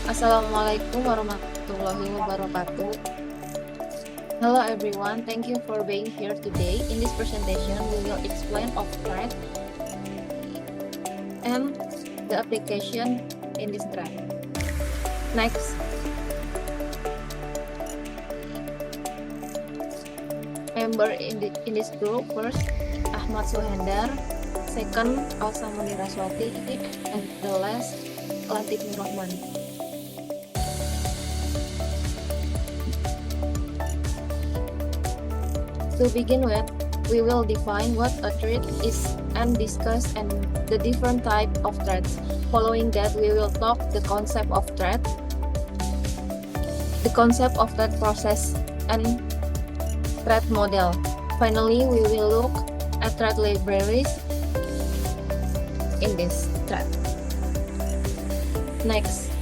Assalamualaikum warahmatullahi wabarakatuh. Hello everyone, thank you for being here today. In this presentation, we will explain of thread and the application in this thread. Next, member in this group, first Ahmad Suhendar, second Alsa Muniraswati, and the last Latif Nurrahman. To begin with, we will define what a thread is and discuss and the different type of threads. Following that, we will talk the concept of thread, the concept of thread process, and thread model. Finally, we will look at thread libraries in this thread. Next.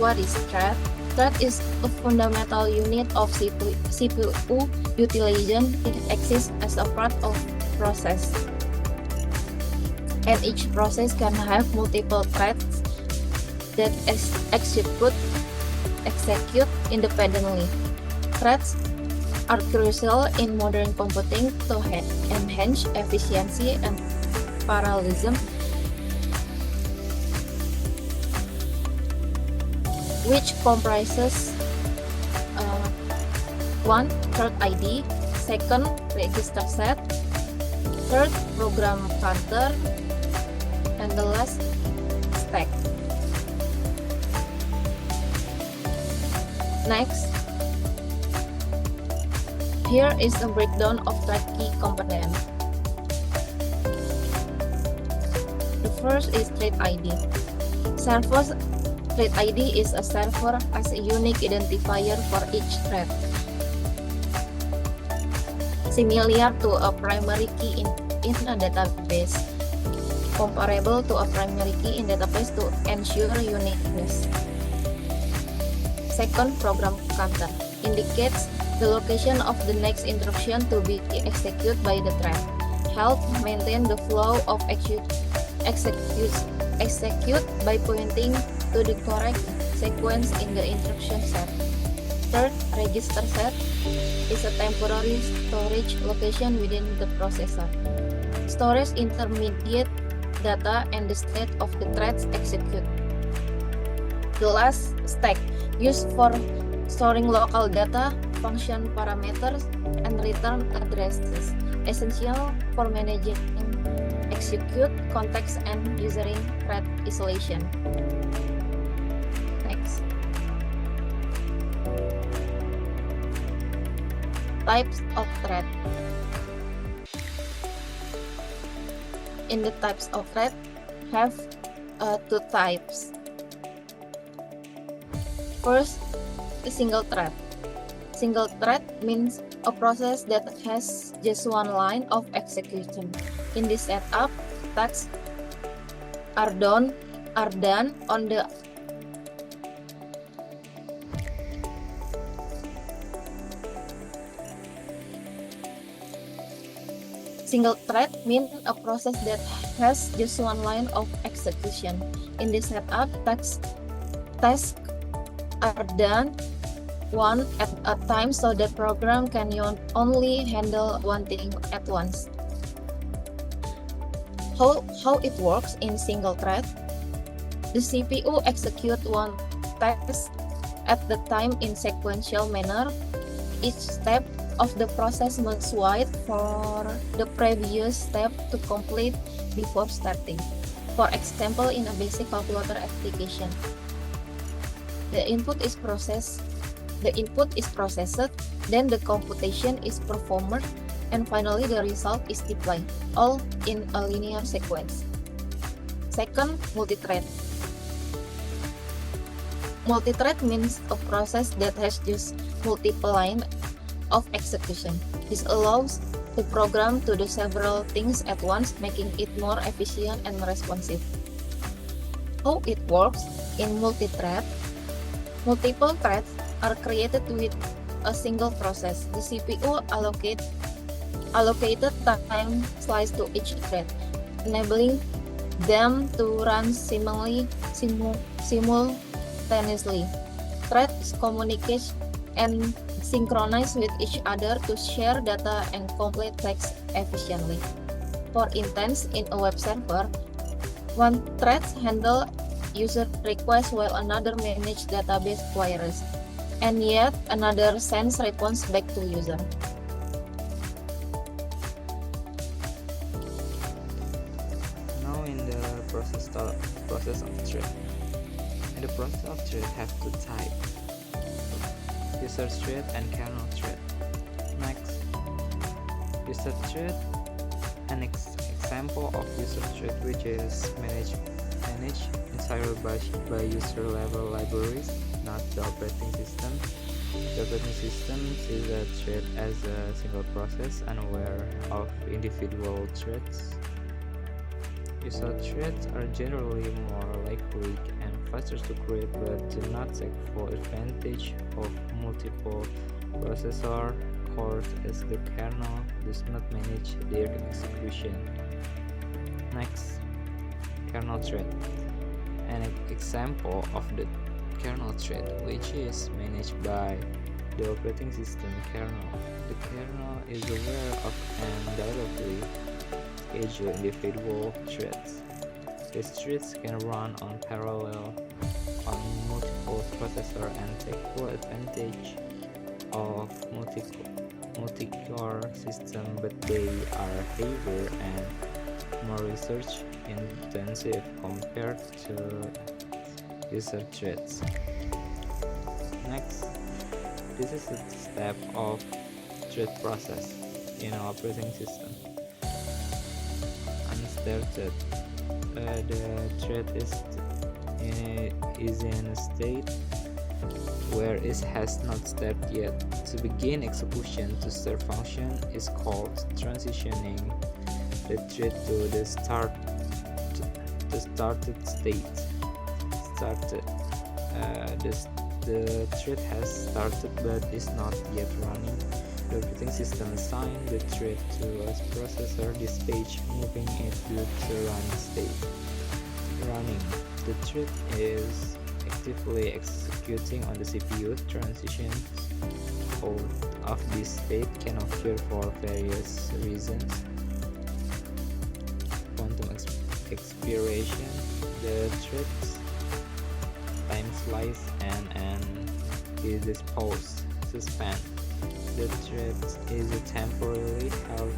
What is thread? Thread is a fundamental unit of CPU utilization. It exists as a part of process, and each process can have multiple threads that execute independently. Threads are crucial in modern computing to enhance efficiency and parallelism, which comprises 1. thread ID, 2nd. register set, 3rd. program counter, and the last stack. Next, here is a breakdown of thread key component. The first is thread ID. Server's thread ID is a server as a unique identifier for each thread, similar to a primary key in a database, comparable to a primary key in database to ensure uniqueness. Second, program counter indicates the location of the next instruction to be executed by the thread. Help maintain the flow of execute by pointing to the correct sequence in the instruction set. Third, register set is a temporary storage location within the processor. Stores intermediate data and the state of the threads execute. The last, stack, used for storing local data, function parameters, and return addresses, essential for managing execute, context, and using thread isolation. Next. Types of thread. In the types of thread, have two types. First, a single thread. Single thread means a process that has just one line of execution. In this setup, tasks are done on the single thread means a process that has just one line of execution. In this setup, tasks are done one at a time so the program can only handle one thing at once. How it works in single thread? The CPU executes one task at the time in sequential manner. Each step of the process must wait for the previous step to complete before starting. For example, in a basic calculator application, the input is processed, then the computation is performed, and finally the result is deployed, all in a linear sequence. Second, multithread. Multithread means a process that has just multiple lines of execution. This allows the program to do several things at once, making it more efficient and responsive. How it works in multithread? Multiple threads are created with a single process. The CPU allocated time slice to each thread, enabling them to run simultaneously. Threads communicate and synchronize with each other to share data and complete tasks efficiently. For instance, in a web server, one thread handles user requests while another manages database queries, and yet another sends response back to user. Now in the process of thread. In the process of thread have two types: user thread and kernel thread. Next, user thread. An example of user thread which is managed entirely by user level libraries, not the operating system. The operating system sees a thread as a single process, unaware of individual threads. User threads are generally more likely and faster to create, but do not take full advantage of multiple processor cores, as the kernel does not manage their execution. Next, kernel thread. An example of the kernel thread which is managed by the operating system kernel. The kernel is aware of and directly schedule individual threads. These threads can run on parallel on multiple processors and take full advantage of multi-core system, but they are heavier and more research intensive compared to user threads. Next, this is the step of thread process in an operating system. Unstarted, the thread is in a state where it has not started yet. To begin execution, to start function is called transitioning the thread to the started state. The thread has started but is not yet running. The operating system assigns the thread to a processor dispatch, moving it to the running state. Running. The thread is actively executing on the CPU. Transitions out of this state can occur for various reasons. Quantum expiration, the thread's time slice and is disposed, suspend. The thread is temporarily held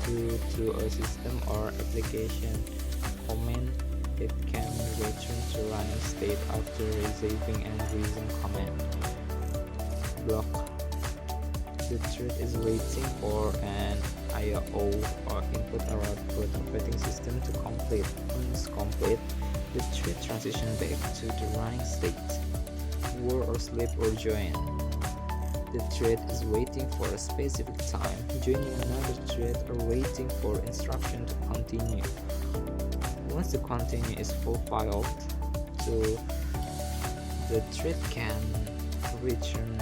due to a system or application command. It can return to running state after receiving and reason command. Block. The thread is waiting for an IO or input or output operating system to complete. Once complete, the thread transitions back to the running state. War or sleep or join. The thread is waiting for a specific time, joining another thread or waiting for instruction to continue. Once the continue is fulfilled, the thread can return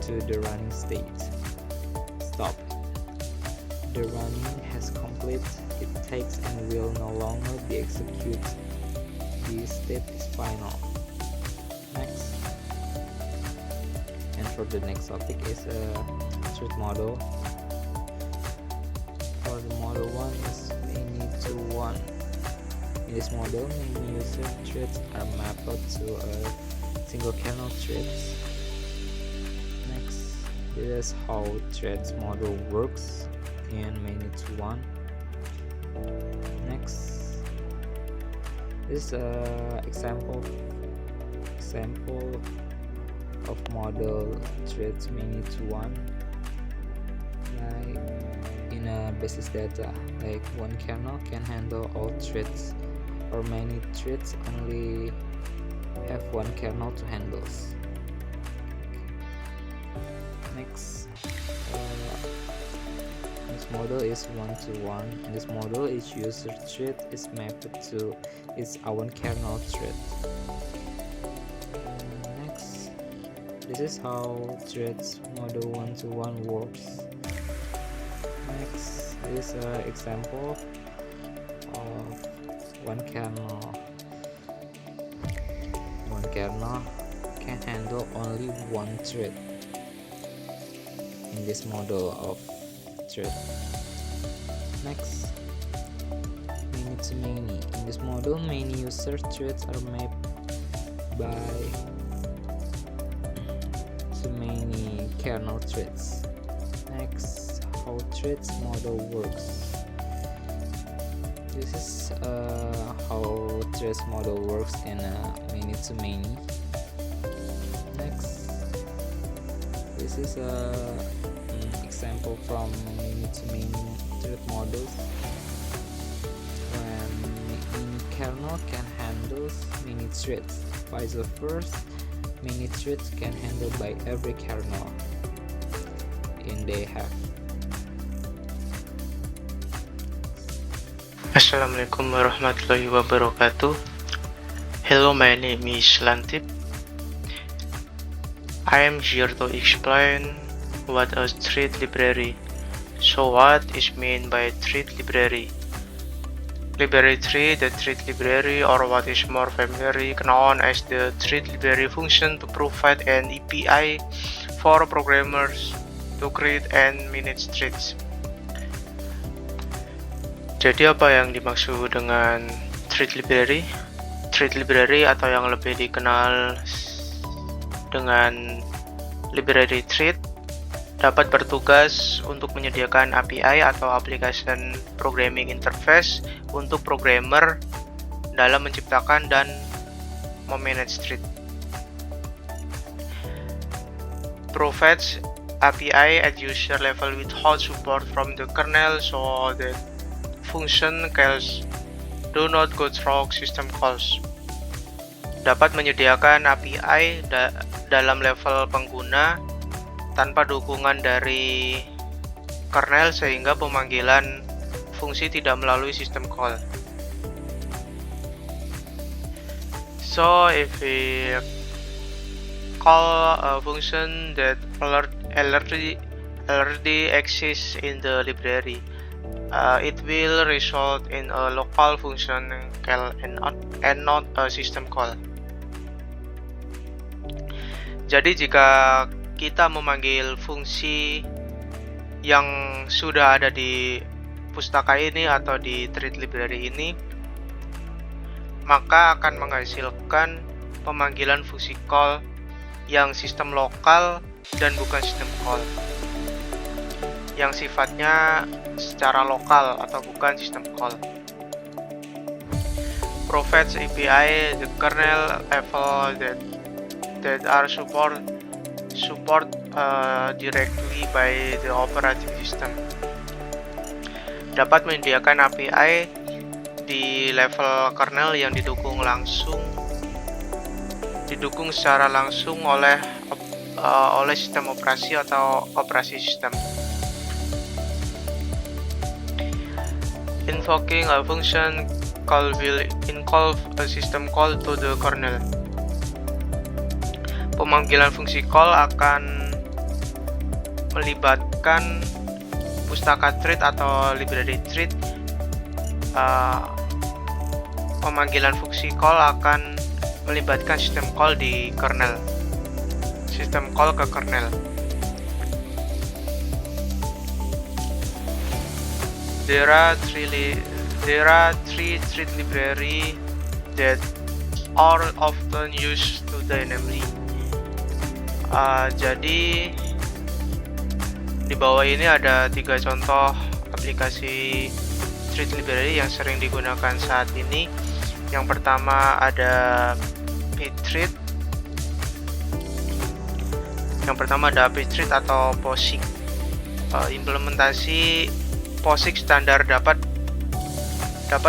to the running state. Stop. The running has completed. It takes and will no longer be executed. The state is final. Next. And for the next topic is a thread model. For the model 1 is many to 1. In this model, many user threads are mapped to a single kernel threads. Next, this is how threads model works in many to 1. Next, this is an example of model threads many to 1, like in a basis data, like one kernel can handle all threads, or many threads only have one kernel to handle. Next, this model is 1-to-1. In this model, each user thread is mapped to its own kernel thread. Next, this is how threads model 1-to-1 works. Next, this is an example of one kernel. One kernel can handle only one thread in this model of thread. Next, many-to-many. In this model, many user threads are mapped by to many kernel threads. Next, how threads model works. This is how threads model works in many-to-many. Next, this is a example from many-to-many thread models. When many kernel can handle many threads, vice versa, many threads can handle by every kernel in they have. Assalamualaikum warahmatullahi wabarakatuh. Hello, my name is Lantip. I am here to explain what a thread library. So what is meant by thread library? Library tree, the thread library, or what is more familiarly known as the thread library function to provide an API for programmers to create and manage threads. Jadi apa yang dimaksud dengan thread library? Thread library atau yang lebih dikenal dengan library thread dapat bertugas untuk menyediakan API atau application programming interface untuk programmer dalam menciptakan dan memanage thread. Provides API at user level without support from the kernel so that function calls do not go through system calls. Dapat menyediakan API dalam level pengguna tanpa dukungan dari kernel sehingga pemanggilan fungsi tidak melalui sistem call. So if we call a function that already exists in the library, it will result in a local function call and not a system call. Jadi jika kita memanggil fungsi yang sudah ada di pustaka ini atau di thread library ini, maka akan menghasilkan pemanggilan fungsi call yang sistem lokal dan bukan sistem call, yang sifatnya secara lokal atau bukan sistem call. Provides API the kernel level that are support directly by the operating system. Dapat menyediakan API di level kernel yang didukung secara langsung oleh sistem operasi atau operasi sistem. Invoking a function call will involve a system call to the kernel. Pemanggilan fungsi call akan melibatkan pustaka thread atau library thread. Pemanggilan fungsi call akan melibatkan sistem call di kernel. Sistem call ke kernel. There are three thread library that are often used dynamically. Jadi di bawah ini ada 3 contoh aplikasi thread library yang sering digunakan saat ini. Yang pertama ada pthread. Atau POSIX. Implementasi POSIX standar dapat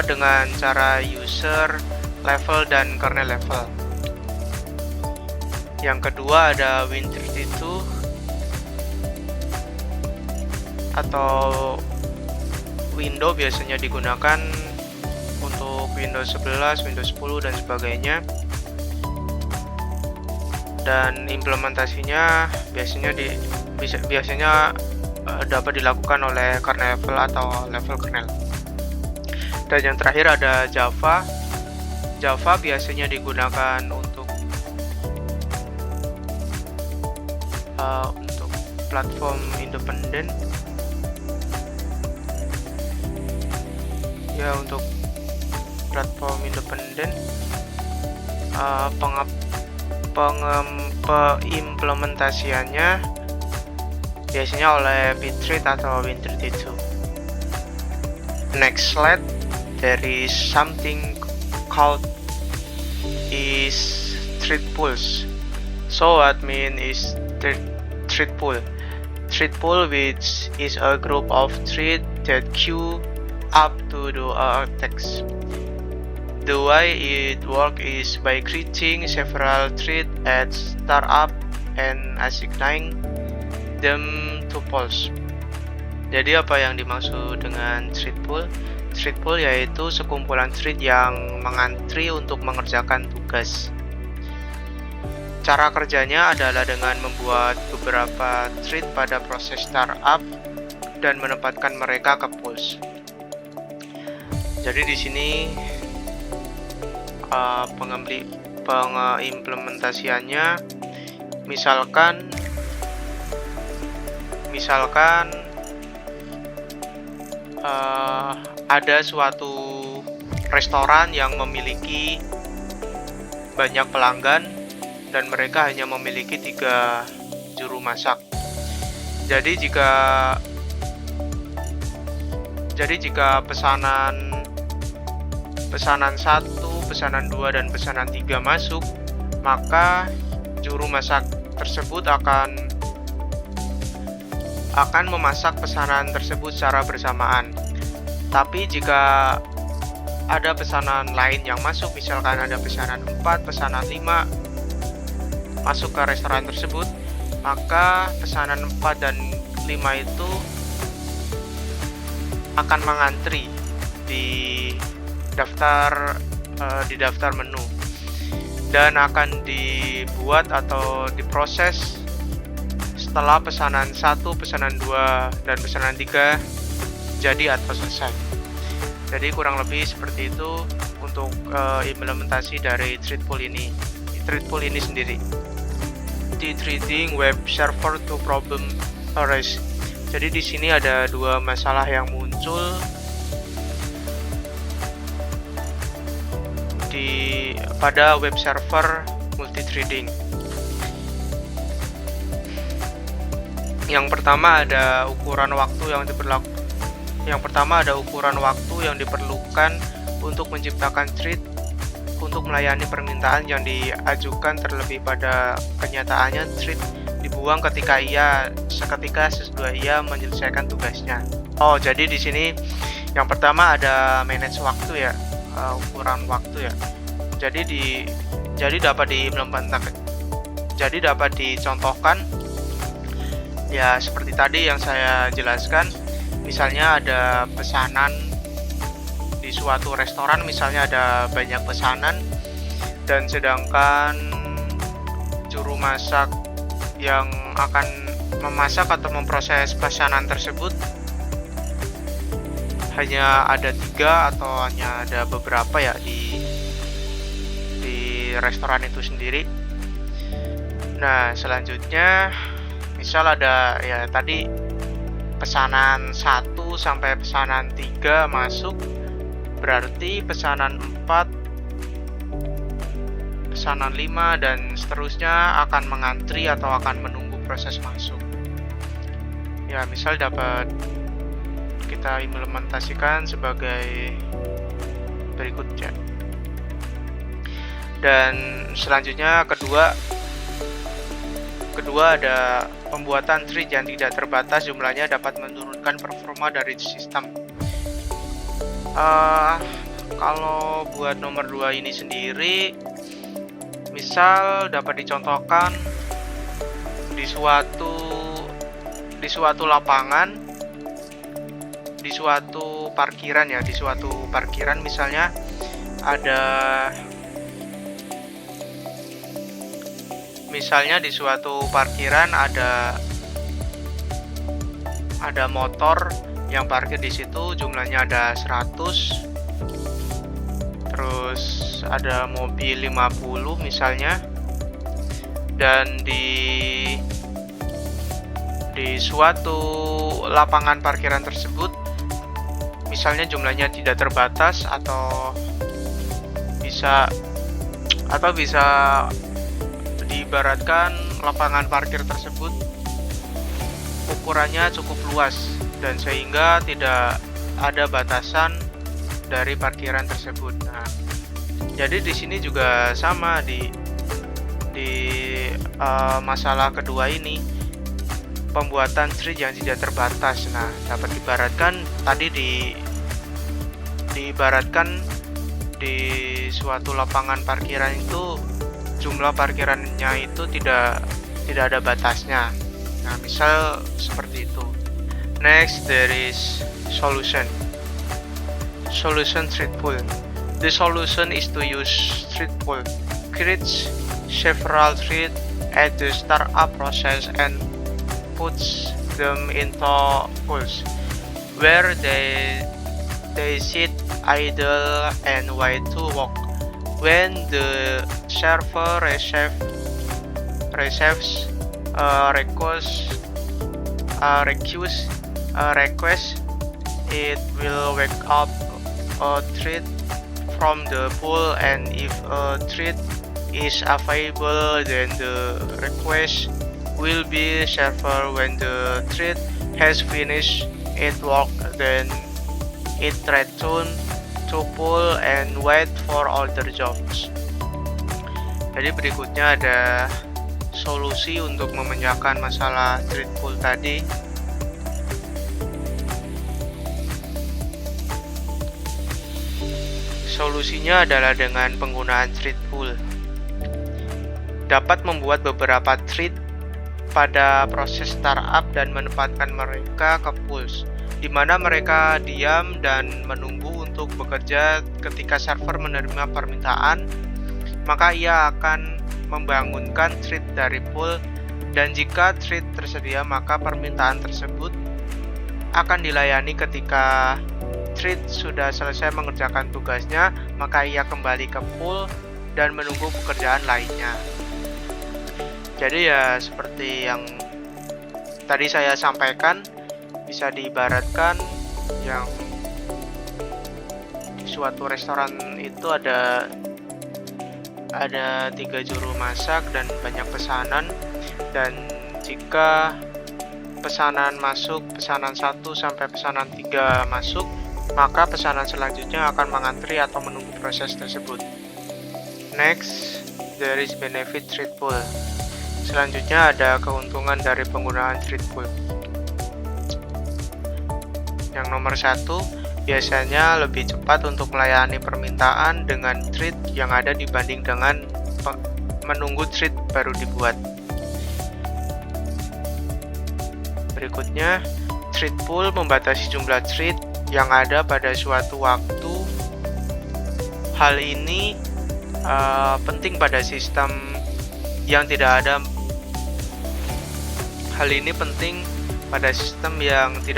dengan cara user level dan kernel level. Yang kedua ada Win32 atau Windows, biasanya digunakan untuk Windows 11, Windows 10 dan sebagainya. Dan implementasinya biasanya dapat dilakukan oleh kernel level atau level kernel. Dan yang terakhir ada Java Java biasanya digunakan untuk platform independen. Ya, untuk platform independen pengimplementasiannya biasanya oleh Bittreat atau Win32. Next slide, there is something called is thread pools. So what mean is thread pool? Thread pool, which is a group of threads that queue up to do a task. The way it works is by creating several threads at startup and assigning them to poles. Jadi apa yang dimaksud dengan thread pool? Thread pool yaitu sekumpulan thread yang mengantri untuk mengerjakan tugas. Cara kerjanya adalah dengan membuat beberapa thread pada proses startup dan menempatkan mereka ke pools. Jadi di sini pengimplementasiannya misalkan ada suatu restoran yang memiliki banyak pelanggan dan mereka hanya memiliki 3 juru masak. Jadi jika pesanan 1, pesanan 2 dan pesanan 3 masuk, maka juru masak tersebut akan memasak pesanan tersebut secara bersamaan. Tapi jika ada pesanan lain yang masuk, misalkan ada pesanan 4, pesanan 5 masuk ke restoran tersebut, maka pesanan 4 dan 5 itu akan mengantri di daftar menu dan akan dibuat atau diproses setelah pesanan 1, pesanan 2 dan pesanan 3 jadi atau selesai. Jadi kurang lebih seperti itu untuk implementasi dari thread pool ini sendiri. Treating web server to problem arise. Jadi di sini ada 2 masalah yang muncul pada web server multithreading. Yang pertama ada ukuran waktu yang diperlukan untuk menciptakan thread untuk melayani permintaan yang diajukan, terlebih pada kenyataannya thread dibuang seketika sesudah ia menyelesaikan tugasnya. Jadi di sini yang pertama ada manage waktu ya, ukuran waktu ya. Jadi dapat dicontohkan ya seperti tadi yang saya jelaskan. Misalnya ada pesanan di suatu restoran, misalnya ada banyak pesanan, dan sedangkan juru masak yang akan memasak atau memproses pesanan tersebut hanya ada 3 atau hanya ada beberapa ya di restoran itu sendiri. Nah, selanjutnya misal ada ya tadi pesanan 1 sampai pesanan 3 masuk, berarti pesanan 4, pesanan 5 dan seterusnya akan mengantri atau akan menunggu proses masuk. Ya, misal dapat kita implementasikan sebagai berikut ya. Dan selanjutnya kedua ada pembuatan thread yang tidak terbatas jumlahnya dapat menurunkan performa dari sistem. Kalau buat nomor 2 ini sendiri, misal dapat dicontohkan di suatu lapangan, di suatu parkiran ya, di suatu parkiran misalnya di suatu parkiran ada motor yang parkir di situ, jumlahnya ada 100. Terus ada mobil 50 misalnya, dan di suatu lapangan parkiran tersebut misalnya jumlahnya tidak terbatas atau bisa diibaratkan lapangan parkir tersebut ukurannya cukup luas dan sehingga tidak ada batasan dari parkiran tersebut. Nah, jadi di sini juga sama di masalah kedua ini, pembuatan street yang tidak terbatas. Nah, dapat diibaratkan tadi diibaratkan di suatu lapangan parkiran itu jumlah parkirannya itu tidak ada batasnya. Nah, misal seperti itu. Next, there is solution street pool. The solution is to use street pool, create several streets at the startup process and puts them into pools where they sit idle and wait to walk. When the server receives a request, it will wake up a thread from the pool, and if a thread is available, then the request will be served. When the thread has finished its work, then it return to pool and wait for other jobs. Jadi berikutnya ada solusi untuk memecahkan masalah street pool tadi. Solusinya adalah dengan penggunaan thread pool. Dapat membuat beberapa thread pada proses startup dan menempatkan mereka ke pools, di mana mereka diam dan menunggu untuk bekerja. Ketika server menerima permintaan, maka ia akan membangunkan thread dari pool, dan jika thread tersedia, maka permintaan tersebut akan dilayani. Ketika thread sudah selesai mengerjakan tugasnya, maka ia kembali ke pool dan menunggu pekerjaan lainnya. Jadi ya seperti yang tadi saya sampaikan, bisa diibaratkan yang di suatu restoran itu ada 3 juru masak dan banyak pesanan, dan jika pesanan masuk, pesanan 1 sampai pesanan 3 masuk, maka pesanan selanjutnya akan mengantri atau menunggu proses tersebut. Next, there is benefit thread pool. Selanjutnya ada keuntungan dari penggunaan thread pool. Yang nomor 1, biasanya lebih cepat untuk melayani permintaan dengan thread yang ada dibanding dengan menunggu thread baru dibuat. Berikutnya, thread pool membatasi jumlah thread yang ada pada suatu waktu. Hal ini penting pada sistem yang tidak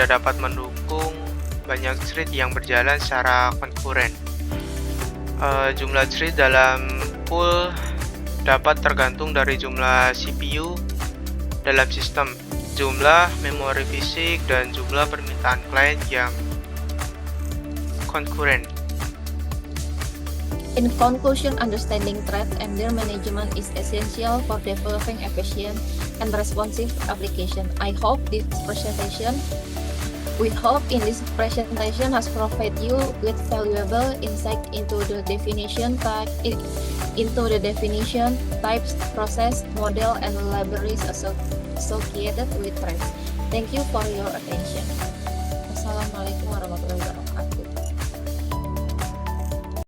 dapat mendukung banyak thread yang berjalan secara konkuren. Jumlah thread dalam pool dapat tergantung dari jumlah CPU dalam sistem, jumlah memori fisik, dan jumlah permintaan klien yang konkuren. In conclusion, understanding threats and their management is essential for developing efficient and responsive application. We hope in this presentation has provided you with valuable insight into the definition, types, process, model, and libraries associated with threats. Thank you for your attention. Wassalamualaikum warahmatullahi wabarakatuh.